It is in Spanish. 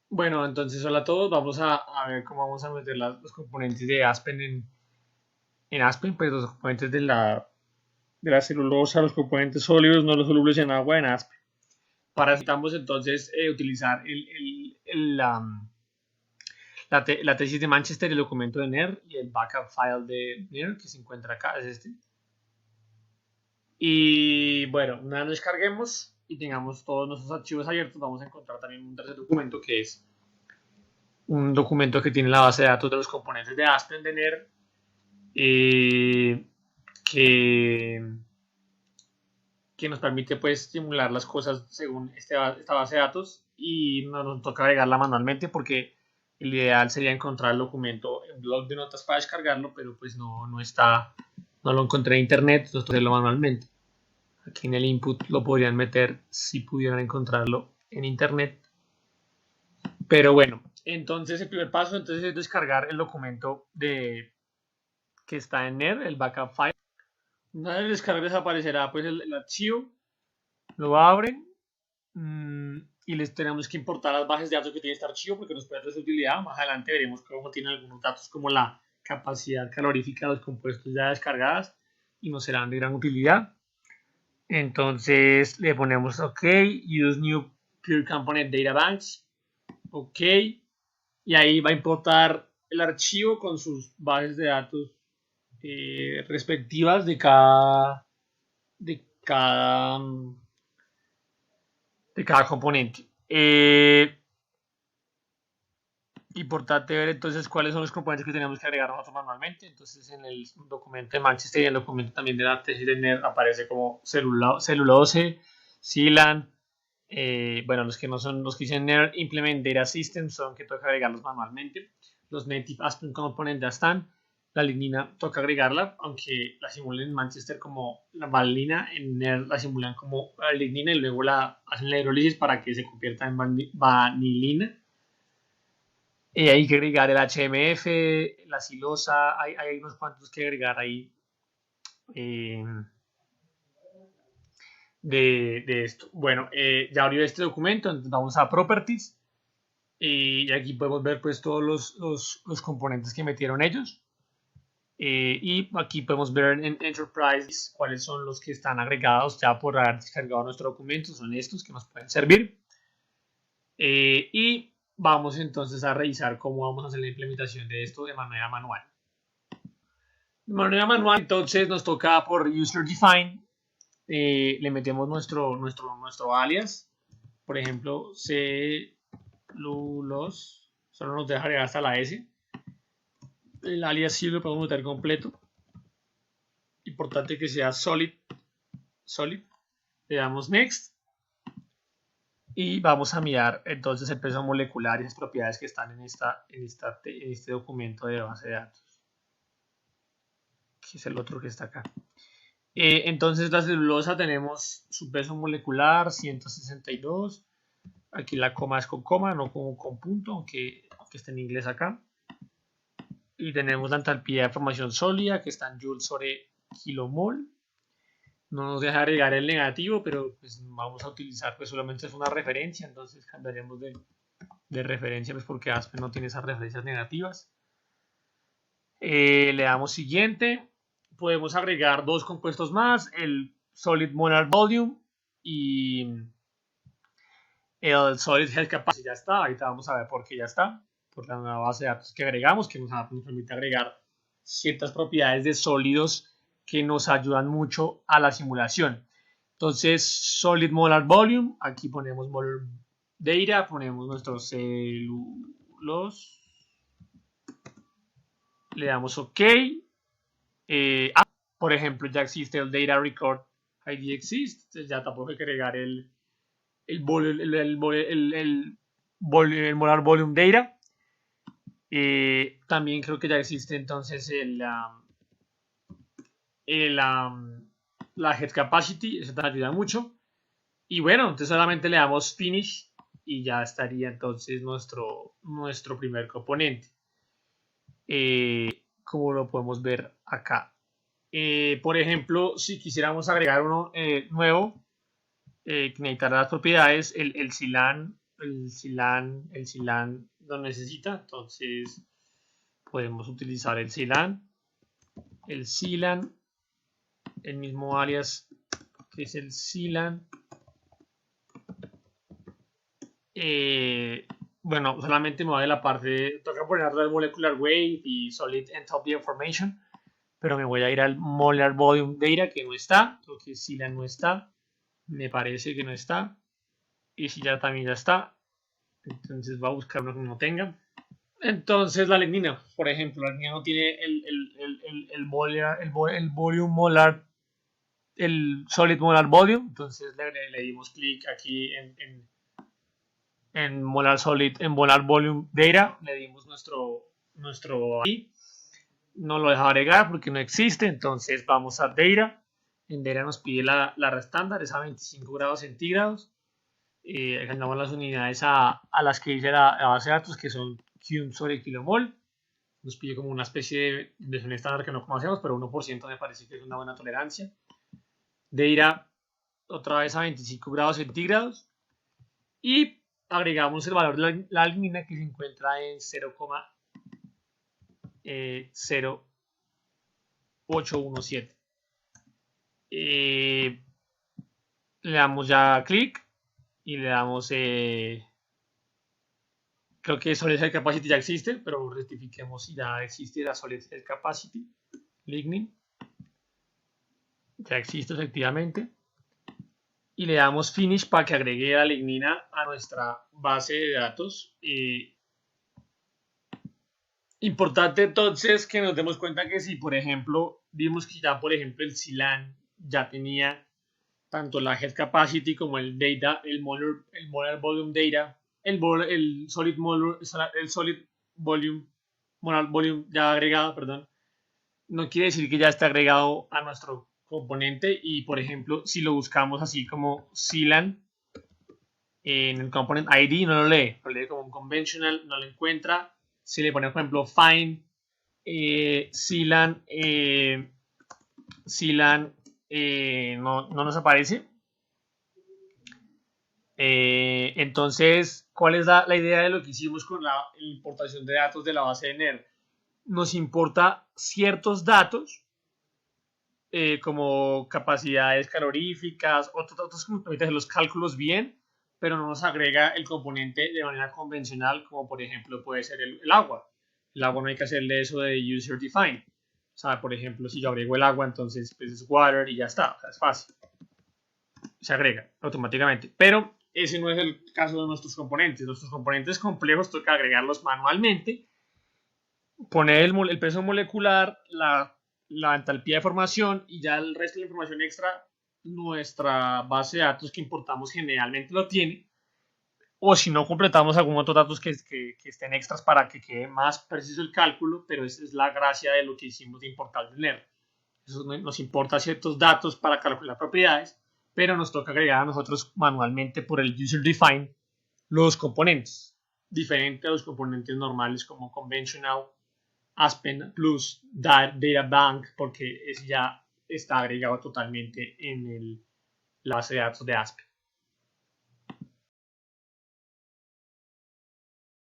Bueno, entonces hola a todos. Vamos a ver cómo vamos a meter los componentes de Aspen en Aspen, pues los componentes de la celulosa, los componentes sólidos, no los solubles en agua en Aspen. Para eso necesitamos entonces utilizar la tesis de Manchester, el documento de NER y el backup file de NER que se encuentra acá, es este. Y bueno, una vez lo descarguemos y tengamos todos nuestros archivos abiertos, vamos a encontrar también un tercer documento que es un documento que tiene la base de datos de los componentes de Aspen de NER eh, que, que nos permite pues simular las cosas según esta base de datos y no nos toca agregarla manualmente porque el ideal sería encontrar el documento en blog de notas para descargarlo, pero pues no está, no lo encontré en internet, entonces hacerlo manualmente. Aquí en el input lo podrían meter si pudieran encontrarlo en internet. Pero bueno, entonces el primer paso entonces es descargar el documento que está en NER, el backup file. Una vez descargues aparecerá pues el archivo, lo abren y les tenemos que importar las bases de datos que tiene este archivo porque nos puede dar su utilidad. Más adelante veremos cómo tiene algunos datos como la capacidad calorífica de los compuestos ya descargadas y nos serán de gran utilidad. Entonces le ponemos OK, use new clear component data banks, OK, y ahí va a importar el archivo con sus bases de datos respectivas de cada, de cada componente. Importante ver entonces cuáles son los componentes que tenemos que agregar nosotros manualmente. Entonces en el documento de Manchester y en el documento también de la tesis de NER aparece como celulose, Silan. Bueno, los que no son los que dicen NER Implement Data System son que toca agregarlos manualmente. Los Native Aspen Components ya están. La lignina toca agregarla, aunque la simulan en Manchester como la valina, en NER la simulan como la lignina y luego la hacen la hidrólisis para que se convierta en vanilina. Hay que agregar el HMF, la silosa, hay unos cuantos que agregar ahí eh, de esto. Bueno, ya abrió este documento, entonces vamos a Properties y aquí podemos ver pues todos los componentes que metieron ellos. Y aquí podemos ver en Enterprise cuáles son los que están agregados ya por haber descargado nuestro documento, son estos que nos pueden servir. Y vamos entonces a revisar cómo vamos a hacer la implementación de esto de manera manual. De manera manual, entonces nos toca por user define, le metemos nuestro alias, por ejemplo, celulos, solo nos deja agregar hasta la S. El alias sí lo podemos meter completo. Importante que sea solid. Le damos next y vamos a mirar entonces el peso molecular y las propiedades que están en este documento de base de datos, que es el otro que está acá. Entonces la celulosa tenemos su peso molecular 162. Aquí la coma es con coma, no con punto, aunque está en inglés acá. Y tenemos la entalpía de formación sólida que está en joules sobre kilomol. No nos deja agregar el negativo, pero pues vamos a utilizar, pues solamente es una referencia, entonces cambiaremos de referencia pues porque Aspen no tiene esas referencias negativas. Le damos siguiente. Podemos agregar dos compuestos más, el Solid Molar Volume y el Solid Health Capacity. Ya está, ahorita vamos a ver por qué ya está, por la nueva base de datos que agregamos, que nos permite agregar ciertas propiedades de sólidos que nos ayudan mucho a la simulación. Entonces, Solid Molar Volume, aquí ponemos Molar Data, ponemos nuestros celulos, le damos OK. Por ejemplo, ya existe el Data Record ID Exist, entonces ya tampoco hay que agregar el Molar Volume Data. También creo que ya existe entonces la Head Capacity, eso te ayuda mucho. Y bueno, entonces solamente le damos Finish y ya estaría entonces nuestro primer componente. Como lo podemos ver acá. Por ejemplo, si quisiéramos agregar uno nuevo, que necesitará las propiedades, el Silan el CLAN lo necesita, entonces podemos utilizar el CLAN, el mismo alias que es el CLAN. Bueno, solamente me voy de la parte, toca ponerlo al molecular weight y solid enthalpy information, pero me voy a ir al molar volume data que no está, porque CLAN no está, me parece que no está, y si ya también ya está, entonces voy a buscar uno que no tenga. Entonces la lignina, por ejemplo, la lignina no tiene el volume molar, el solid molar volume, entonces le dimos clic aquí en molar solid, en molar volume data, le dimos nuestro ahí, no lo deja agregar porque no existe, entonces vamos a data, en data nos pide la estándar, es a 25 grados centígrados, agendamos las unidades a las que dice la base de datos, que son Cum sobre kilomol, nos pide como una especie de versión estándar que no conocemos, pero 1% me parece que es una buena tolerancia. Data otra vez a 25 grados centígrados y agregamos el valor de la lignina que se encuentra en 0,0817. Le damos ya clic y le damos creo que Solid Health Capacity ya existe, pero rectifiquemos si ya existe la Solid Health Capacity lignin, ya existe efectivamente, y le damos finish para que agregue la lignina a nuestra base de datos. Importante entonces que nos demos cuenta que si por ejemplo vimos que ya por ejemplo el CLAN ya tenía tanto la head capacity como el data, el molar volume data, el solid volume, molar volume ya agregado, perdón, no quiere decir que ya está agregado a nuestro componente y por ejemplo si lo buscamos así como CLAN en el component ID no lo lee como un conventional, no lo encuentra. Si le ponemos por ejemplo find CLAN no nos aparece. Entonces, ¿cuál es la idea de lo que hicimos con la importación de datos de la base de NER? Nos importa ciertos datos como capacidades caloríficas, otros datos que nos permiten hacer los cálculos bien, pero no nos agrega el componente de manera convencional, como por ejemplo puede ser el agua. El agua no hay que hacerle eso de user defined. O sea, por ejemplo, si yo agrego el agua, entonces pues es water y ya está. O sea, es fácil. Se agrega automáticamente. Pero ese no es el caso de nuestros componentes. Nuestros componentes complejos toca agregarlos manualmente, poner el peso molecular, la entalpía de formación y ya el resto de la información extra, nuestra base de datos que importamos generalmente lo tiene. O si no, completamos algunos otros datos que estén extras para que quede más preciso el cálculo, pero esa es la gracia de lo que hicimos de importar del NER. Eso nos importa ciertos datos para calcular propiedades, pero nos toca agregar a nosotros manualmente por el user define los componentes, diferente a los componentes normales como conventional, Aspen plus Data Bank, porque ese ya está agregado totalmente en la base de datos de Aspen.